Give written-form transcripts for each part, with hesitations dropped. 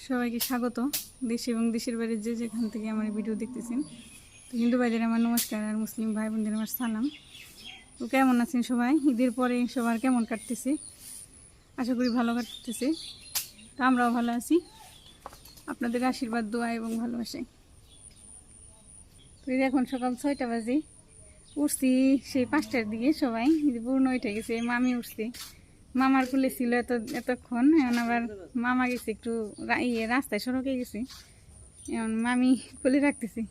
সবাইকে স্বাগত। দেশ এবং দেশের বাইরে যে যেখান থেকে আমার ভিডিও দেখতেছেন, তো হিন্দু ভাইদের আমার নমস্কার, আর মুসলিম ভাই বোনদের আমার সালাম। তো কেমন আছেন সবাই? ঈদের পরে সবার কেমন কাটতেছে? আশা করি ভালো কাটতেছে। তো আমরাও ভালো আছি, আপনাদের আশীর্বাদ, দোয়া এবং ভালোবাসায়। তো এই এখন সকাল 6টা বাজে, উঠছি সেই 5টার দিকে। সবাই পূর্ণ উঠে গেছে, মামি উঠছে, মামার কুলে ছিল এতক্ষণ। এখন আবার মামা গেছে একটু রাস্তায়, সড়কে গেছে, এখন মামি কুলে রাখতেছে।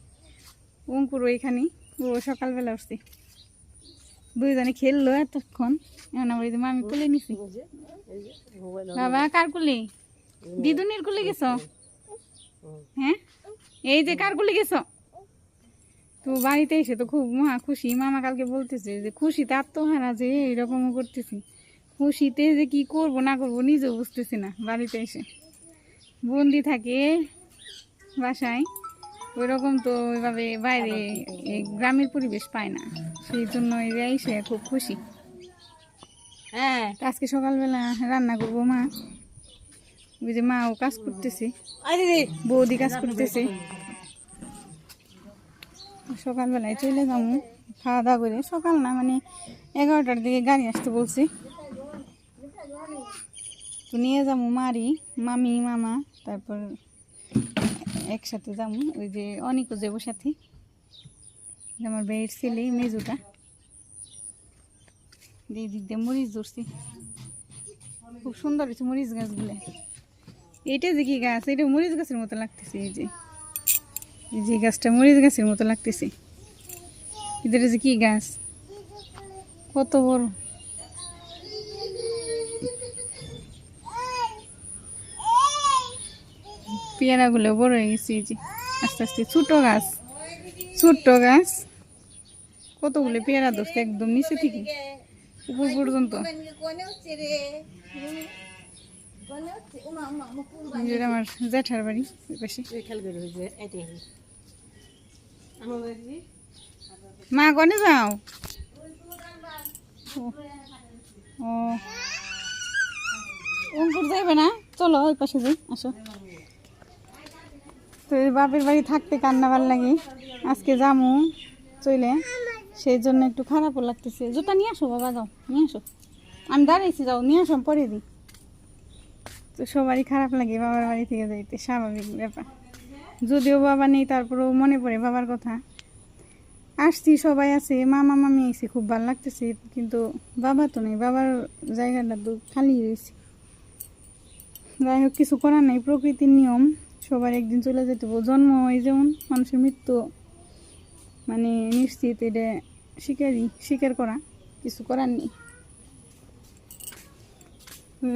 অঙ্কুর এখানে, ও সকালবেলা উঠছে, দুইজনে খেললো এতক্ষণ। এখন আবার মামি কুলে নিছি। বাবা কার কুলে? দিদুনির কুলে গেছ? হ্যাঁ, এই যে কার কুলে গেছ? তো বাড়িতে এসে তো খুব মহা খুশি। মামা কালকে বলতেছে যে খুশিতে আত্মহারা, যে এরকমও করতেছি, খুশিতে যে কি করব না করব নিজেও বুঝতেছি না। বাড়িতে এসে বন্দি থাকে বাসায়, ওই রকম তো ওইভাবে বাইরে গ্রামের পরিবেশ পায় না, সেই জন্য এসে খুব খুশি। হ্যাঁ, আজকে সকালবেলা রান্না করবো মা, ওই যে মাও কাজ করতেছে, বৌদি কাজ করতেছে। সকালবেলায় চলে যাবো খাওয়া দাওয়া করে, সকাল না মানে 11টার দিকে গাড়ি আসতে বলছি। তো নিয়ে যাবো মামি মামা, তারপর একসাথে যাবো। ওই যে অনেকও যাবো সাথে, আমার বেয়ের ছেলে মেজুটা। এই দিক দিয়ে মরিচ ধরছি, খুব সুন্দর হয়েছে মরিচ গাছগুলো। এইটা যে কি গাছ? এটা মরিচ গাছের মতো লাগতেছে। এই যে গাছটা মরিচ গাছের মতো লাগতেছে। এদের যে কি গাছ, কত বড়! পেয়ারা গুলো বড় হয়ে গেছে, এই যে আস্তে আস্তে। ছোট গাছ কতগুলো পেয়ারা ধরছে একদম নিচে থেকে উপর পর্যন্ত। আমার জ্যাঠার বাড়ি পাশে। মা কনে যাও? ও অঙ্কুর যাইবে না? চলো ওই পাশে যাই, আসো। তো বাপের বাড়ি থাকতে কান্না ভাল লাগে, আজকে যামু চলে, সেই জন্য একটু খারাপও লাগতেছে। জুতা নিয়ে আসো বাবা, যাও নিয়ে আসো, আমি দাঁড়াইছি, যাও নিয়ে আসো, পরে দিই। তো সবারই খারাপ লাগে বাবার বাড়ি থেকে যাইতে, স্বাভাবিক ব্যাপার। যদিও বাবা নেই, তারপরেও মনে পড়ে বাবার কথা। আসছি, সবাই আছে, মামা মামি এসে খুব ভালো লাগতেছে, কিন্তু বাবা তো নেই, বাবার জায়গাটা তো খালি হয়েছে। যাই হোক, কিছু করার নেই, প্রকৃতির নিয়ম, সবার একদিন চলে যেতে হবে। জন্ম হয় যেমন, মানুষের মৃত্যু মানে নিশ্চিত, এটা স্বীকার করা, কিছু করার নেই।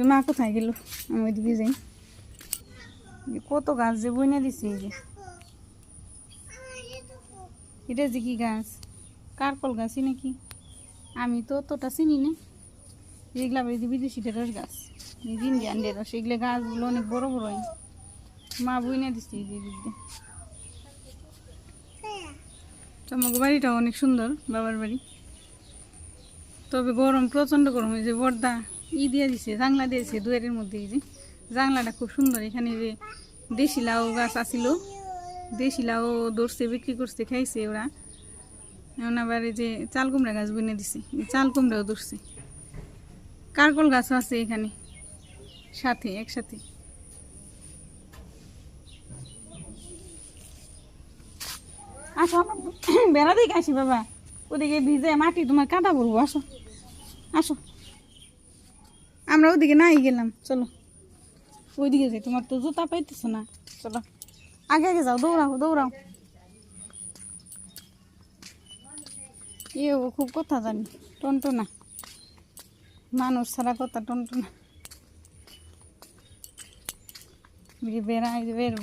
মা কোথায় গেল? আমি ওইদিকে যাই। কত গাছ যে বইনা দিছে। এই যে এটা যে কি গাছ? কারকল গাছই নাকি, আমি তো অতটা চিনি না। এগুলা বিদেশি ঢেঁড়স গাছ, ইন্ডিয়ান ঢেঁড়স, এগুলো গাছগুলো অনেক বড় বড়। মা বইনা দিচ্ছে এই যে দিক দিয়ে। আমাকে বাড়িটা অনেক সুন্দর, বাবার বাড়ি, তবে গরম, প্রচণ্ড গরম। এই যে বর্দা দিয়ে দিছে, জানলা দিয়েছে দুয়ারের মধ্যে। এই যে জানলাটা খুব সুন্দর। এখানে যে দেশি লাউ গাছ আসিল, দেশি লাউ ধরছে, বিক্রি করছে, খাইছে ওরা। এখন আবার এই যে চাল কুমড়া গাছ বুনে দিছে, চাল কুমড়াও ধরছে। কারকল গাছও আছে এখানে একসাথে। আসো, বেড়া দিকে আসি বাবা, ওদিকে ভিজে মাটি তোমার কাদা পড়বো। আসো আসো, আমরা ওদিকে নাই গেলাম, চলো ওইদিকে যাই। তোমার তো জুতা পাইতেছো না, চলো আগে যাও, দৌড়াও। খুব কথা জানি, টনটনা মানুষ ছাড়া কথা টনটনা।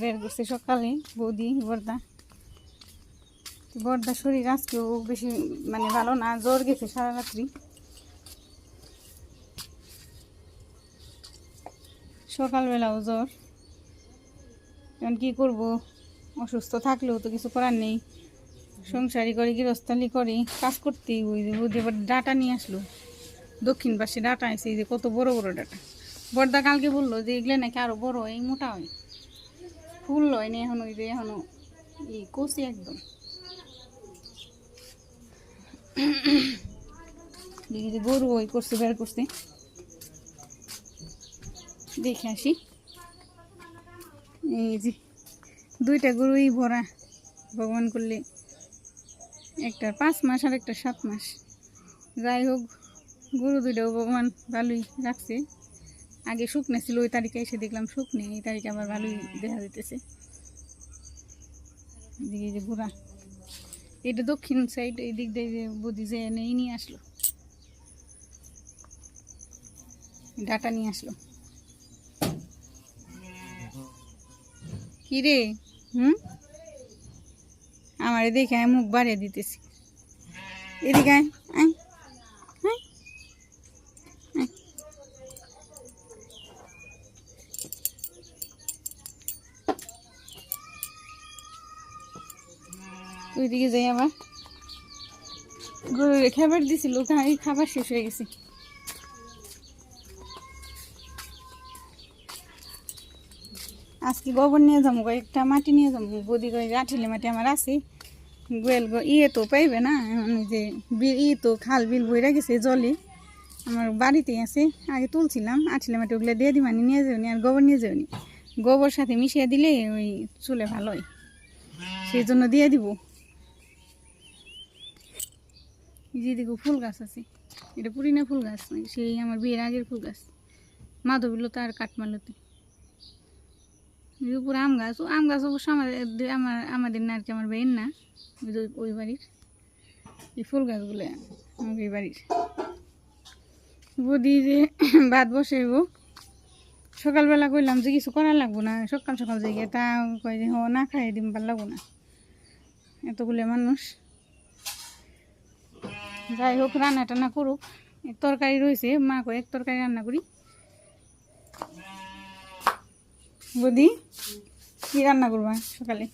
বের করছে সকালে বৌদি বর্দা শরীর আজকেও বেশি মানে ভালো না, জ্বর গেছে সারা রাত্রি। সকালবেলাও জ্বর, এখন কী করব, অসুস্থ থাকলেও তো কিছু করার নেই, সংসারই করে গৃহস্থালি করে কাজ করতেই ওই যে এবার ডাটা নিয়ে আসলো, দক্ষিণ পাশে ডাটা আছে, এই যে কত বড় বড় ডাটা। বর্দা কালকে বললো যে এগুলো নাকি আরও বড় হয়, মোটা হয়, ফুল হয়নি এখনো, ওই যে এখনো এই কষি একদম। দেখি যে গরু ওই করছে, বের করছে, দেখে আসি। এই যে 2টা গরুই ভরা, ভগবান করলে একটা 5 মাস আর একটা 7 মাস। যাই হোক, গরু 2টাও ভগবান ভালোই রাখছে। আগে শুকনো ছিল, ওই তারিখে এসে দেখলাম শুকনো, এই তারিখে আবার ভালোই দেখা যেতেছে। এদিকে যে ঘোরা, এটা দক্ষিণ সাইড, এই দিক দিয়ে যে বুদ্ধি যে নিয়ে আসলো, ডাটা নিয়ে আসলো। কি রে? আমার দেখে আমি মুখ বাড়িয়ে দিতেছি, এদিকে আয়, আয়, আয়, আয়। ওইদিকে যাই, আবার গরুরে খাবার দিছিল, খাবার শেষ হয়ে গেছে। আজকে গোবর নিয়ে যাবো, কয়েকটা মাটি নিয়ে যাবো, বদি কয়েক আঠিলে মাটি আমার আছে, গোয়েল ইয়ে তো পাইবে না, যে তো খাল বিল বইরা গেছে জলে, আমার বাড়িতেই আছে, আগে তুলছিলাম, আঠিলে মাটি ওগুলো দিয়ে দিমানি, নিয়ে যাওনি, আর গোবর নিয়ে যাওনি, গোবর সাথে মিশিয়ে দিলে ওই চুলে ভালো হয়, সেই জন্য দিয়ে দিব। যেদিকে ফুল গাছ আছে, এটা পুরিনা ফুল গাছ, সেই আমার বিয়ের আগের ফুল গাছ, মাধবীলতা আর কাঠমালতি। উপরে আম গাছ, আম গাছ অবশ্য আমাদের না আর কি, আমার বেইন না, ওই বাড়ির। এই ফুল গাছগুলো আমার এই বাড়ির। বদি যে ভাত বসাইব, সকালবেলা কইলাম যে কিছু করা লাগবো না, সকাল সকাল যাই, তা কয় যে না খাই দিম, ভাল লাগবো না, এতগুলো মানুষ। যাই হোক, রান্না টান্না করুক, তরকারি রয়েছে, মা কয় এক তরকারি রান্না করি। বদি কি রান্না করবা সকালে?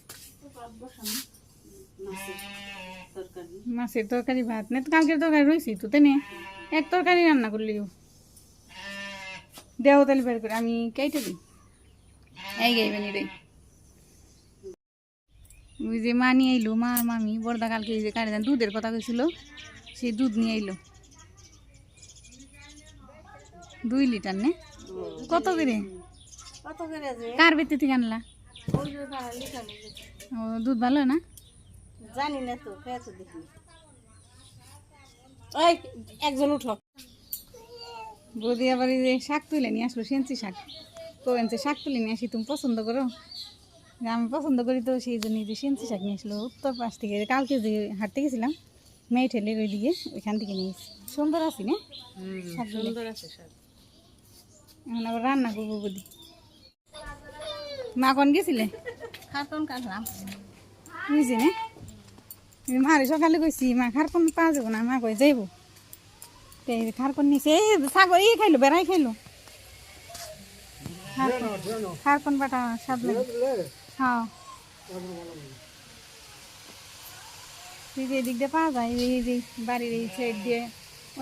মাছের তরকারি, ভাত না, কালকের তরকারি রয়েছে তো, তাই না? এক তরকারি রান্না করলেও দেও, তাহলে বের করে আমি কেটে দিই, এই গাইবেন রে। ওই যে মা নিয়ে আইলো, মা আর মামি, বর্দা কালকে এই যে কাটে দেন, দুধের কথা কইছিল, সেই দুধ নিয়ে আইলো 2 লিটার, নে কত করে? কার বেতে থেকে আনলা? ও, দুধ ভালো না? জানি না তো, খেয়েছো দেখি। ওই একজন উঠো। বৌদি আবার এই যে শাক তুলে নিয়ে আসলো, সেঞ্চি শাক, কোয়েন শাক তুলে নিয়ে আসি, তুমি পছন্দ করো? আমি পছন্দ করি তো, সেই জন্য যে সেঞ্চি শাক নিয়ে আসলো উত্তর পাশ থেকে, কালকে যে হাঁটতে গেছিলাম মেয়ে ঠেলের ওই দিকে, ওইখান থেকে নিয়ে এসেছি। সুন্দর আছি না শাকগুলো? সুন্দর আছে শাক। এখন আবার রান্না করবো বৌদি। মা কোন গেছিলে? খাতন কাটলাম বুঝছি না, মারে সকালে কইছি মা খারকন পাওয়া যাবো না, মা কই যাইব, খারকন নিছে, এই ছাগল ইয়ে খাইলো, বেড়াই খাইলো, খারকন বাটা স্বাদ লাগে। হ্যাঁ, এদিক দিয়ে পাওয়া যায়, এই যে বাড়ির এই সাইড দিয়ে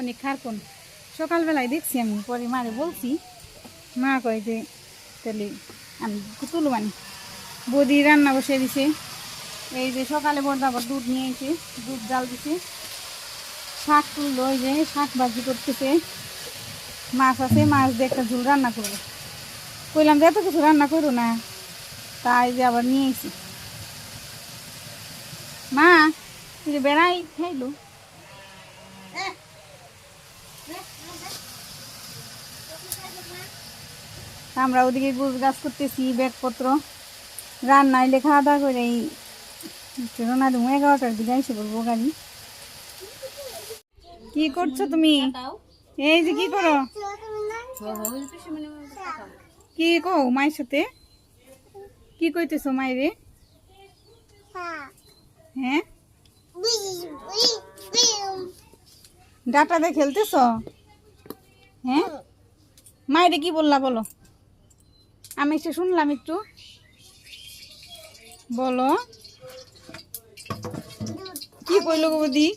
অনেক খারকন। সকালবেলায় দেখছি আমি, পরে মারে বলছি, মা কয় যে তাহলে আমি তুলো বানি। বৌদি রান্না বসিয়ে দিছে, এই যে সকালে বর্দা আবার দুধ নিয়ে এসে দুধ জাল দিছে, শাক তুললো, ওই যে শাক ভাজি করতেছে, মাছ আছে, মাছ দিয়ে একটা ঝোল রান্না করবো, কইলাম যে এত কিছু রান্না করো না, তাই যে আবার নিয়ে এসি। মা তুই যে বেড়াই খাইলো, আমরা ওদিকে গোছ গাছ করতেছি, ব্যাগপত্র রান্না এলে খাওয়া দাওয়া করে এই রোনা দেবো, 11টার দিকে এসে পড়বো গাড়ি। কি করছো তুমি? এই যে কি করো? কি কো মায়ের সাথে? কি কইতেছো মায়েরে? হ্যাঁ, ডাটা দিয়ে খেলতেছ? হ্যাঁ, মায়েরে কি বললা বলো? আমি এসে শুনলাম একটু বলো কি কইলো গো বৌদি?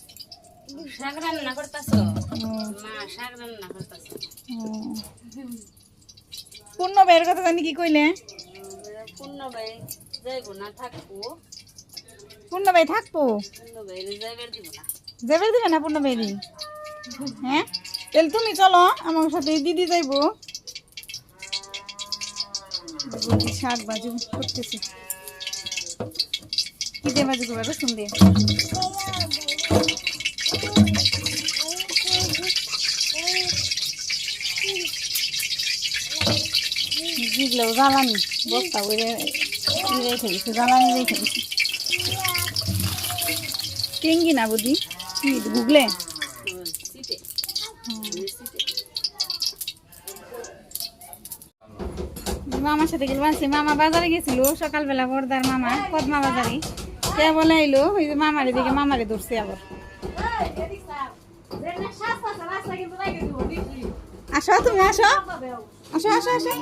শাক রান্না করতেছো? ও, মা শাক রান্না করতেছো। ও। পূর্ণ ভাইয়ের কথা জানি কি কইলে? পূর্ণ ভাই যাইবো না, থাকবো। পূর্ণ ভাই থাকবো, পূর্ণ ভাই যাইবার দিব না। যাবে দিবে না পূর্ণ ভাইরি? হ্যাঁ, তাহলে তুমি চলো আমার সাথে, দিদি যাইবো। বৌদি শাক বাজু করতেছে, কি দিয়ে বাজু করবা? রসুন দিয়ে। জিগলেও জ্বালানি বস্তা করে রেখে দিচ্ছে, জ্বালানি রেখে দিচ্ছে। টেঙ্গি না বুঝি কি গুগলে? সিটে মামার সাথে গেল মানছি, মামা বাজারে গেছিল সকালবেলা, বর্দার মামা পদ্মা বাজারে। কে বলে আইলো, ওই যে মামারে দিকে মামারে ধরছে আবার। আসো তুমি, আসো আসো আসো আসো।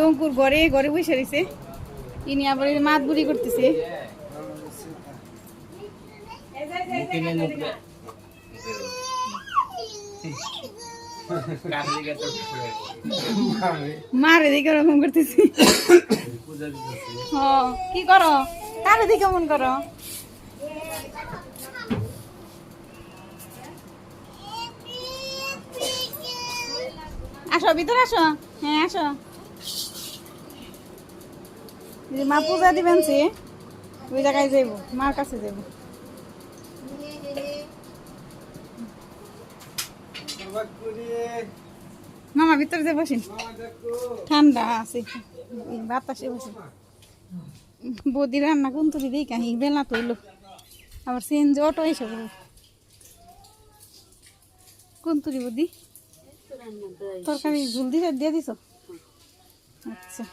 অঙ্কুর ঘরে ঘরে বসে রয়েছে, ইনি আবার মাত বুড়ি করতেছে। মারে দিকে ওরকম করতেছি। কি করো, কারে দিকে কেমন করো? আসো ভিতরে আসো, হ্যাঁ আসো। মা পূজা দিবেন সে, ওই জায়গায় যাইব, মার কাছে যাইব। মামা ভিতরে যে বসেন, ঠান্ডা আছে, বাতাসে বসেন। বৌদি রান্না কোন তুলি দিই কাহি বেলা তো এলো, আবার সিএনজি অটো এসে বলো। কোন তুলি বৌদি? তরকারি ঝুল দিয়ে দিছ? আচ্ছা,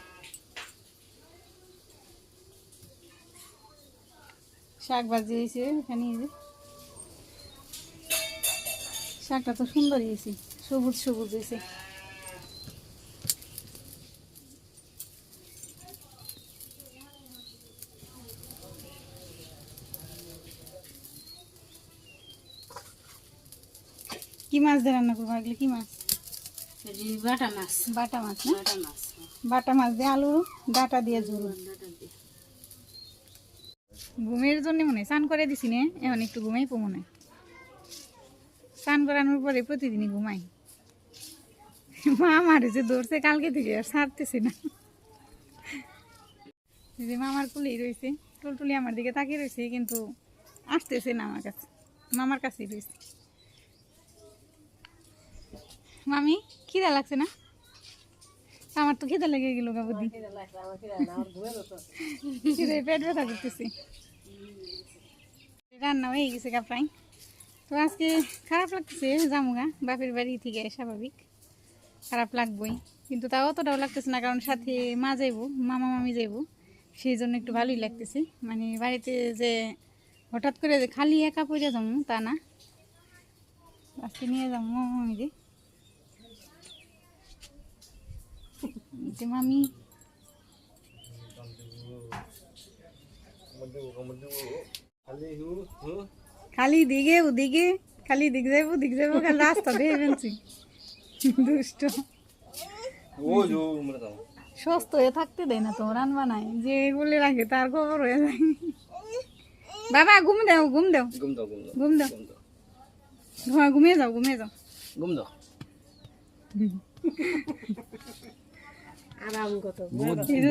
শাক ভাজি হয়েছে এখানে। শাকটা তো সুন্দর হয়েছে, সবুজ সবুজ হয়েছে। কি মাছ দিয়ে রান্না করবো? এগুলো কি মাছ? বাটা মাছ। বাটা মাছ না? বাটা মাছ। বাটা মাছ দিয়ে আলু ডাটা দিয়ে ঝোল। ঘুমের জন্য মনে হয় স্নান করে দিছি না, এখন একটু ঘুমাই পো মনে হয়। স্নান করানোর পরে প্রতিদিনই ঘুমাই। মা আমার যে ধরছে কালকে থেকে আর ছাড়তেছে না। যে মামার কুলেই রয়েছে, টুলটুলি আমার দিকে তাকিয়ে রয়েছে, কিন্তু আসতেছে না আমার কাছে, মামার কাছেই রয়েছে। মামি খিদা লাগছে না? আমার তো খিদা লেগে গেল গা বুদ্ধি, পেট ব্যথা করতেছে। রান্না হয়ে গেছে গা প্রায়। তো আজকে খারাপ লাগতেছে, জামুগা বাপের বাড়ি থেকে, স্বাভাবিক খারাপ লাগবেই, কিন্তু তাও অতটাও লাগতেছে না, কারণ সাথে মা যাইবো, মামা মামি যাইবো, সেই জন্য একটু ভালোই লাগতেছে। মানে বাড়িতে যে হঠাৎ করে যে খালি একা পড়ে যাবো তা না, আজকে নিয়ে যাবো মামা মামিরে। মামি খালি দিকে ওদিকে, খালি দিক যাইবো খালি রাস্তা দিয়ে ফেলছি। দুষ্ট সুস্থ হয়ে থাকতে দেয় না তো, রান্না নাই যে বলে রাখে তার খবর হয়ে যায়। বাবা ঘুম দাও, ঘুম দাও, ঘুম দাও, ঘুমিয়ে যাও, ঘুমিয়ে যাও, ঘুম দাও। আরাম কত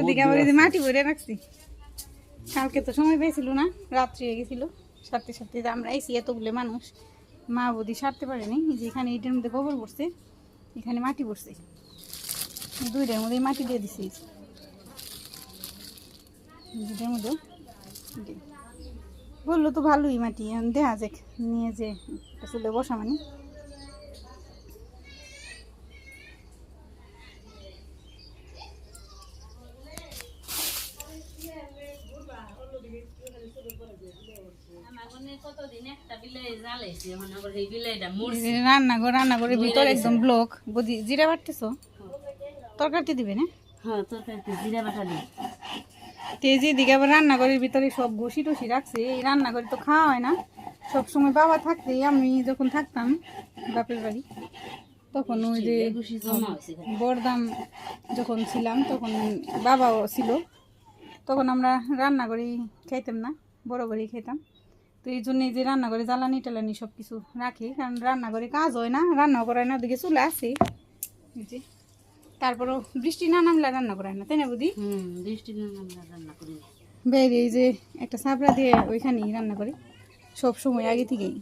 দিকে আবার মাটি ভরে রাখছি। কালকে তো সময় পেয়েছিল না, রাত্রি হয়ে গেছিল, সারতে সারতে আমরা এসি এতগুলো মানুষ, মা বৌদি সারতে পারেনি। যে এখানে এটার মধ্যে গোবর পড়ছে, এখানে মাটি পড়ছে, দুইটার মধ্যে মাটি দিয়ে দিছি, দুইটার মধ্যে বললো তো ভালোই মাটি, দেখা যাক নিয়ে যে আসলে বসা মানে। রান্নাঘরের ভিতর একদম ব্লক। বদি জিরা বাটতেছো? তরকারিতে দিবে না? হ্যাঁ তরকারিতে জিরা বাটা দিই। তেজি দিকে আবার রান্নাঘরের ভিতরে সব ঘষি টসি রাখছে, এই রান্নাঘরে তো খাওয়া হয় না সব সময়। বাবা থাকতে, আমি যখন থাকতাম বাপের বাড়ি তখন ওই যে এগুশি জমা হয়েছে এখানে। বড়দাম যখন ছিলাম তখন বাবাও ছিল, তখন আমরা রান্নাঘরে খাইতাম না, বড় ঘরেই খেতাম। তো এই জন্য যে রান্নাঘরে জ্বালানি টালানি সব কিছু রাখি, কারণ রান্নাঘরে কাজ হয় না, রান্নাও করায় না, ওদিকে চলে আসে। এই যে তারপরও বৃষ্টি না নামলে রান্না করায় না, তাই না বুদি? বৃষ্টি না আমরা রান্না করি না। বাইরে এই যে একটা সাবড়া দিয়ে ওইখানেই রান্না করি সব সময়, আগে থেকেই,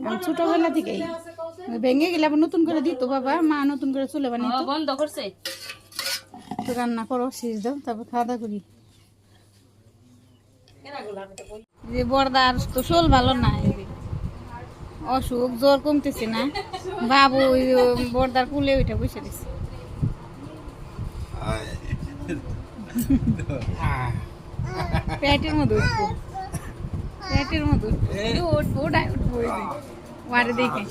আমি ছোটোবেলা থেকেই। ভেঙে গেলে আবার নতুন করে দিত বাবা, মা নতুন করে চলে বানিয়ে বন্ধ করছে। তো রান্না করো, শেষ দাও, তারপর খাওয়া দাওয়া করি। যে বর্দার তো শোল ভালো না, এই যে অসুখ, জ্বর কমতেছে না, বাবু ওই বর্দার কুলে ওইটা বসে দিছে। পেটের মধ্যে উঠবো, পেটের মধ্যে উঠবো, ওটাই উঠবো, ওই যে ওয়ারে দেখে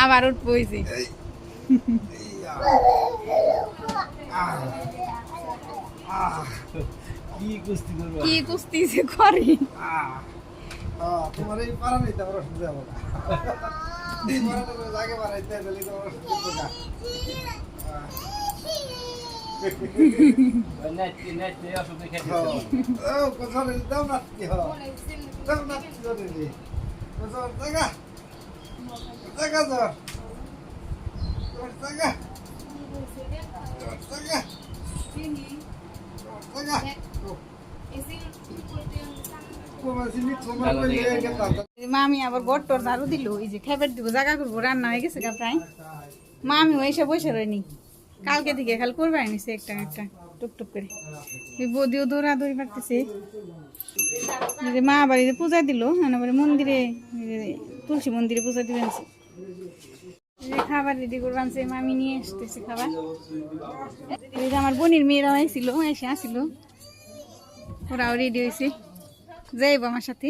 আবার উঠবো, ওই যে কি কুস্তি যে করে। তোমার এই পারা নেই, তারপর অসুবিধা হবে না। আগে বাড়াইতে গেলে তোমার অসুবিধা না। মামি আবার গড়টর ঝাড়ু দিল, এই যে খেপের দিব, জায়গা করবো, রান্না হয়ে গেছে প্রায়। মামি এসে বসে রয়নি, কালকে থেকে খালি করবে আনিছে একটা একটা টুকটুক করে। বদিও দৌড়াদৌড়ি পারতেছে। মা বাড়িতে পূজা দিল, মন্দিরে, তুলসী মন্দিরে পূজা দিবে আনছে। খাবার রেডি করবো আনছে, মামি নিয়ে আসতেছে খাবার। এই যে আমার বোনের মেয়েরা হয়েছিল, এসে আসছিল, ওরাও রেডি হয়েছে, যাইব আমার সাথে।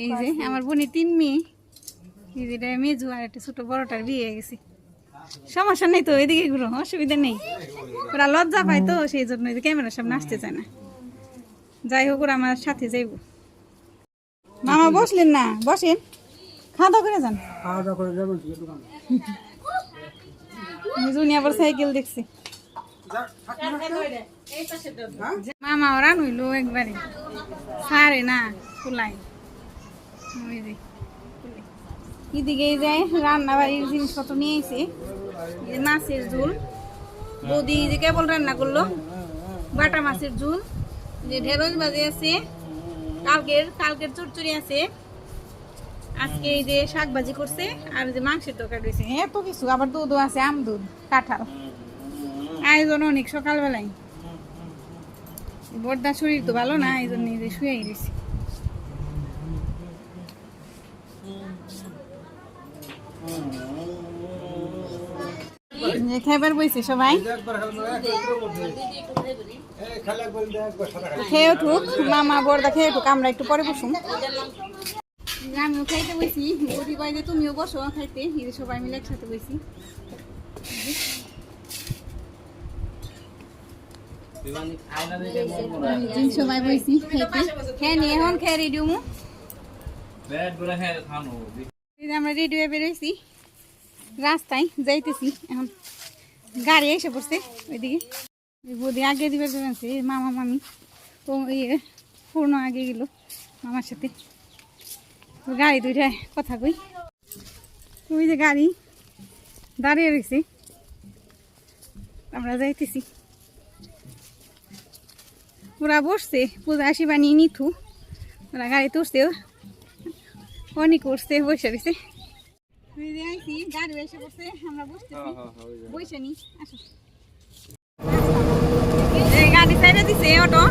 এই যে আমার বোনের 3 মেয়ে, এই যেটা মেজু, আর একটা ছোট বড়টার বিয়ে হয়ে গেছে। সমস্যা নেই তো, এদিকে ঘুরো, অসুবিধা নেই। ওরা লজ্জা পায় তো, সেই জন্য ক্যামেরার সামনে আসতে চায় না। যাই হোক, ওরা আমার সাথে যাইব। মামা বসলেন না? বসেন, খাওয়া দাওয়া করে যান। খাওয়া দাওয়া করে যাবেন মিজুনি আবার সাইকেল দেখছি। মামা ওরা নইল একবারে সারে না কুলাই। এদিকে যায় রান্না বাড়ির জিনিসপত্র নিয়ে এসে, মাছের ঝোল, বৌদি যে কেবল রান্না করলো, বাটা মাছের ঝোল, যে ঢেঁড়স ভাজি আছে, কালকের চচ্চড়ি আছে, আজকে এই যে শাক ভাজি করছে, আর যে মাংসের তরকারি রয়েছে, এত কিছু, আবার দুধও আছে, আম দুধ, কাঁঠাল, আয়োজন অনেক সকালবেলায়। বড়দার শরীর তো ভালো না, এই জন্য শুয়ে গেছি। খাইবার বইছে সবাই, খেয়ে উঠুক, মামা বড়দা খেয়ে উঠুক, আমরা একটু পরে বসুন। আমিও খাইতে বইছি, বৌদি কয় যে তুমিও বসো খাইতে, সবাই মিলে একসাথে বইছি। সবাই বইছি খাইতে, খেয়ে নিয়ে এখন খেয়ে রেডি হমু। আমরা রেডি হয়ে বেরোইছি, রাস্তায় যাইতেছি এখন, গাড়ি এসে পড়ছে ওইদিকে। বৌদি আগে দিবে বেরোচ্ছে, মামা মামি তো ইয়ে পূর্ণ আগে গেল মামার সাথে। গাড়ি দুইটায় কথা কই, ওই যে গাড়ি দাঁড়িয়ে রয়েছে, আমরা যাইতেছি। ওরা বসছে, পূজা আসি বানিয়ে নিথু, ওরা গাড়িতে উঠছে, অনেক উঠছে, বসে রয়েছে। গাড়ি এসে পড়ছে, আমরা বসতেছি, বসে নি, আসো। গাড়ি সাইডে দিছে অটো,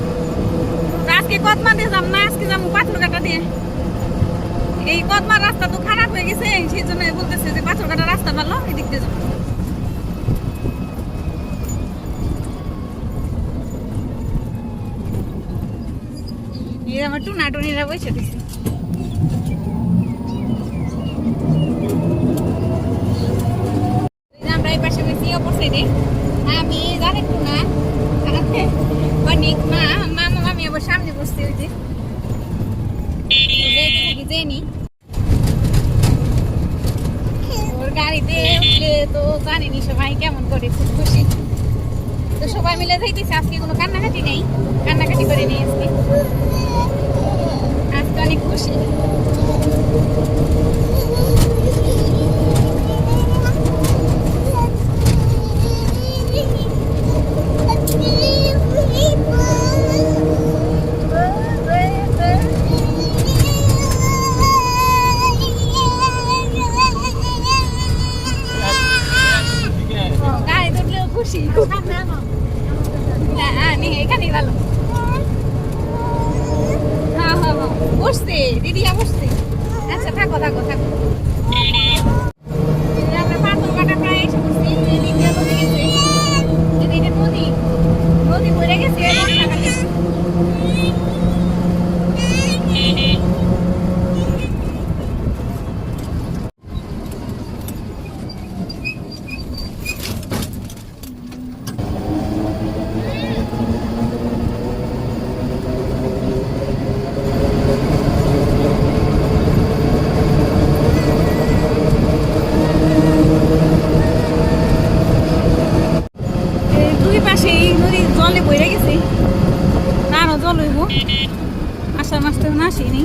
আজকে কদমা দিয়ে যাম না, আজকে যাবো পাথরঘাটা দিয়ে। এই কদমার রাস্তা তো খারাপ হয়ে গেছে, সেই জন্য বলতেছে যে পাথরঘাটা রাস্তা ভালো, এদিক দিয়ে যাবো। এই আমার টুনা টুনিরা বসে দিছে। অপর সাইডে আমি জানেন তো না অনেক মামা মামি আবার সামনে বসতে হইতে জেনি ওর গাড়িতে উঠলে তো জানেনি সবাই কেমন করে, খুব খুশি। তো সবাই মিলে যাইতেছে, আজকে কোনো কান্নাকাটি নেই, কান্নাকাটি করে নেই আজকে, আজকে অনেক খুশি। গাড়ি তুললেও খুশি না, এখানেই ভালো। হ্যাঁ হ্যাঁ হ্যাঁ বসছে দিদিয়া বসছে। আচ্ছা থাকো থাকো থাকো। আমরা পাথর কাটা প্রায় এসে বসছি, এদিকে বসে গেছে, এদিকে নদী নদী ভরে গেছে বর্ষাকালে। দুই পাশে এই নদীর জলে বইরে গেছে, আরো জল হইব, আষাঢ় মাস তো না আসেনি।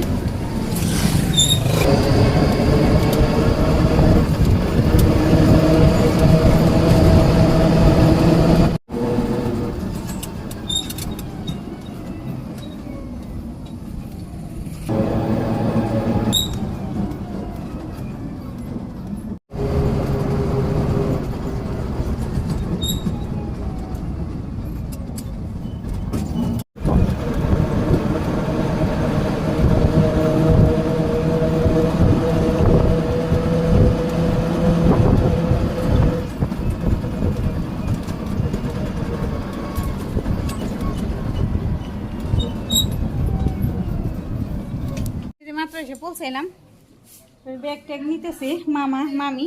মাত্র এসে পৌঁছাইলাম, ব্যাগ ট্যাগ নিতেছে মামা মামি।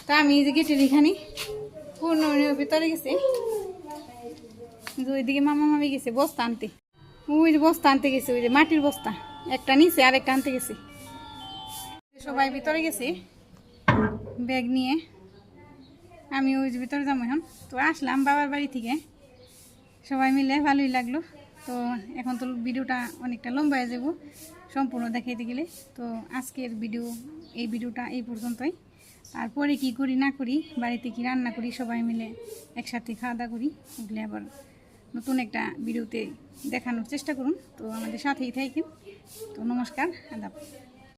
তা আমি এই যে গেটের এখানে পূর্ণ ভিতরে গেছে, ওইদিকে মামা মামি গেছে বস্তা আনতে, ওই যে বস্তা আনতে গেছে, ওই যে মাটির বস্তা একটা নিচে আর একটা আনতে গেছে। সবাই ভিতরে গেছে ব্যাগ নিয়ে, আমি ওই যে ভিতরে যাবো এখন। তো আসলাম বাবার বাড়ি থেকে, সবাই মিলে ভালোই লাগলো। তো এখন তো ভিডিওটা অনেকটা লম্বা হয়ে যাব সম্পূর্ণ দেখাইতে গেলে। তো আজকের এই ভিডিওটা এই পর্যন্তই। তারপরে কি করি না করি, বাড়িতে কি রান্না করি, সবাই মিলে একসাথে খাওয়া দাওয়া করি, ওগুলো আবার নতুন একটা ভিডিওতে দেখানোর চেষ্টা করুন। তো আমাদের সাথেই থাকেন। তো নমস্কার, আদাব।